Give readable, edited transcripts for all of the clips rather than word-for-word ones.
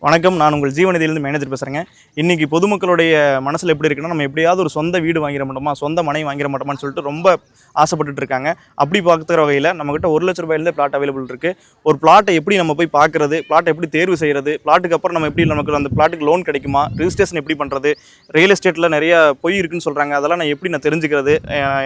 வணக்கம். நான் உங்கள் ஜீவநிதியிலிருந்து மேனேஜர் பேசுகிறேங்க. இன்றைக்கி பொதுமக்களுடைய மனசில் எப்படி இருக்குன்னா, நம்ம எப்படியாவது ஒரு சொந்த வீடு வாங்கிட மாட்டோமா, சொந்த மனை வாங்கிட மாட்டோமான்னு சொல்லிட்டு ரொம்ப ஆசைப்பட்டுட்டு இருக்காங்க. அப்படி பார்க்குற வகையில் நம்மகிட்ட ₹1,00,000 பிளாட் அவைலபிள் இருக்குது. ஒரு பிளாட்டை எப்படி நம்ம போய் பார்க்குறது, பிளாட்டை எப்படி தேர்வு செய்கிறது, பிளாட்டுக்கு அப்புறம் நம்ம எப்படி நமக்கு அந்த பிளாட்டுக்கு லோன் கிடைக்குமா, ரிஜிஸ்ட்ரேஷன் எப்படி பண்ணுறது, ரியல் எஸ்டேட்டில் நிறைய பொய் இருக்குன்னு சொல்கிறாங்க, அதெல்லாம் நான் எப்படி நான் தெரிஞ்சுக்கிறது,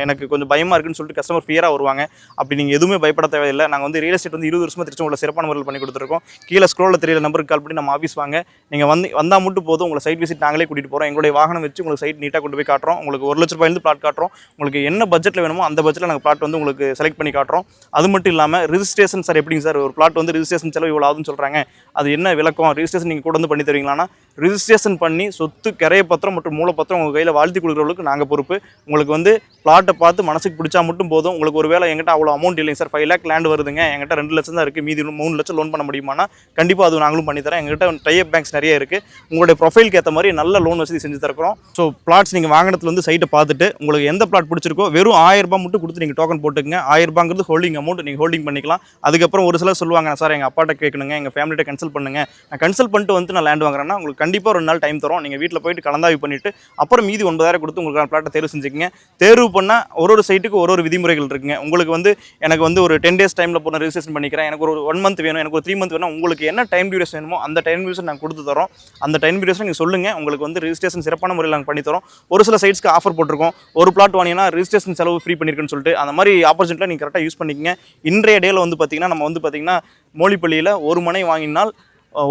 எனக்கு கொஞ்சம் பயமாக இருக்குன்னு சொல்லிட்டு கஸ்டமர் ஃபியராக வருவாங்க. அப்படி நீங்கள் எதுவுமே பயப்பட தேவையில்லை. நாங்கள் வந்து ரியல் எஸ்டேட் வந்து 20 வருஷமாக திருச்செங்கோட்டில் சிறப்பான முறையில் பண்ணி கொடுத்துருக்கோம். கீழே ஸ்க்ரோலில் தெரியல நம்பருக்கு கால் பண்ணி நம்ம ஆஃபீஸ் வாங்க. நீங்கள் வந்தால் மட்டும் போதும். உங்களை சைட் விசிட் நாங்களே கூட்டிகிட்டு போகிறோம். எங்களுடைய வாகனம் வச்சு உங்களுக்கு சைட் நீட்டாக கொண்டு போய் காட்டுறோம். உங்களுக்கு ₹1,00,000 பிளாட் காட்டுறோம். உங்களுக்கு என்ன பட்ஜெட்டில் வேணுமோ அந்த பட்ஜெட்டில் நாங்கள் பிளாட் வந்து உங்களுக்கு செலக்ட் பண்ணி காட்டுறோம். அது மட்டும் இல்லாமல் ரிஜிஸ்ட்ரேஷன் சார் எப்படிங்க சார், ஒரு பிளாட் வந்து ரிஜிஸ்ட்ரேஷன் செலவு இவ்வளோ ஆகுதுன்னு சொல்கிறாங்க, அது என்ன விளக்கம், ரிஜிஸ்ட்ரேஷன் நீங்கள் கூட வந்து பண்ணி தருவீங்களான்னா, ரிஜிஸ்ட்ரேஷன் பண்ணி சொத்து கிரைய பத்திரம் மற்றும் மூலப்பத்திரம் உங்கள் கையில் வாழ்த்தி கொடுக்குறவங்களுக்கு நாங்கள் பொறுப்பு. உங்களுக்கு வந்து பிளாட்டை பார்த்து மனசுக்கு பிடிச்சா மட்டும் போதும். உங்களுக்கு ஒரு வேளை எங்கிட்ட அவ்வளோ அமௌண்ட் இல்லைங்க சார், 5 லேக் லேண்ட் வருதுங்க, எங்கிட்ட 2 லட்சம் தான் இருக்குது, மீதி 3 லட்சம் லோன் பண்ண முடியுமானா கண்டிப்பாக அது நாங்களும் பண்ணித்தரேன். எங்கள்கிட்ட டைப் பேங்க்ஸ் நிறைய இருக்குது. உங்களுடைய ப்ரொஃபைலுக்கு ஏற்ற மாதிரி நல்ல லோன் வசதி செஞ்சு தருக்கிறோம். ஸோ பிளாட்ஸ் நீங்கள் வாங்கினதுல வந்து சைட்டை பார்த்துட்டு உங்களுக்கு எந்த பிளாட் பிடிச்சிருக்கோ வெறும் ₹1000 மட்டும் கொடுத்து நீங்கள் டோக்கன் போட்டுக்கங்க. ₹1000 ஹோல்டிங் அமௌண்ட், நீங்கள் ஹோல்டிங் பண்ணிக்கலாம். அதுக்கப்புறம் ஒரு சிலர் சொல்லுவாங்க, சார் எங்கள் அப்பாட்ட கேட்கணுங்க, எங்கள் ஃபேமிலிட்ட கன்சல்ட் பண்ணுங்க, நான் கன்சல்ட் பண்ணிட்டு வந்து நான் லேண்ட் வாங்குறேன்னா உங்களுக்கு கண்டிப்பாக 2 நாள் டைம் தரோம். நீங்கள் வீட்டில் போயிட்டு கலந்தாய்வு பண்ணிவிட்டு அப்புறம் மீதி 9,000 கொடுத்து உங்களுக்கு பிளாட்டை தேர்வு செஞ்சுக்கங்க. தேர்வு பண்ணால் ஒரு சைட்டுக்கு ஒரு விதிமுறைகள் இருக்குங்க. உங்களுக்கு வந்து எனக்கு வந்து ஒரு 10 டேஸ் டைமில் போன ரிஜிஸ்ட்ரேஷன் பண்ணிக்கிறேன், எனக்கு ஒரு 1 மந்த் வேணும், எனக்கு ஒரு 3 மந்த் வேணும், உங்களுக்கு என்ன டைம் டியூரேஷன் வேணுமோ அந்த டைம் டியூரேஷன் நாங்கள் கொடுத்து தரோம். அந்த டைம் டியூரேஷன் நீங்கள் சொல்லுங்கள், உங்களுக்கு வந்து ரிஜிஸ்ட்ரேஷன் சிறப்பான முறையில் நாங்கள் பண்ணி தரோம். ஒரு சில சைட்ஸ்க்கு ஆஃபர் போட்டிருக்கோம், ஒரு பிளாட் வாங்கினா ரிஜிஸ்ட்ரேஷன் செலவு ஃப்ரீ பண்ணியிருக்குன்னு சொல்லிட்டு. அந்த மாதிரி ஆப்பர்ச்சுனிட்டியில் நீங்கள் கரெக்டாக யூஸ் பண்ணிக்கங்க. இன்றைய டேயில் வந்து பார்த்தீங்கன்னா நம்ம வந்து பார்த்தீங்கன்னா மோலிப்பள்ளியில் ஒரு மனை வாங்கினால்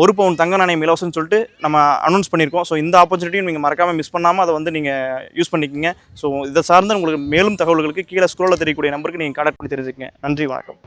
1 பவுன் தங்க நாணயம் இலவசம்னு சொல்லிட்டு நம்ம அனௌன்ஸ் பண்ணியிருக்கோம். ஸோ இந்த ஆப்பர்ச்சுனிட்டியும் நீங்கள் மறக்காமல் மிஸ் பண்ணாமல் அதை வந்து நீங்கள் யூஸ் பண்ணிக்கங்க. ஸோ இதை சார்ந்து உங்களுக்கு மேலும் தகவல்களுக்கு கீழே ஸ்க்ரோலில் தெரியக்கூடிய நம்பருக்கு நீங்கள் கான்டாக்ட் பண்ணி தெரிஞ்சுக்கங்க. நன்றி, வணக்கம்.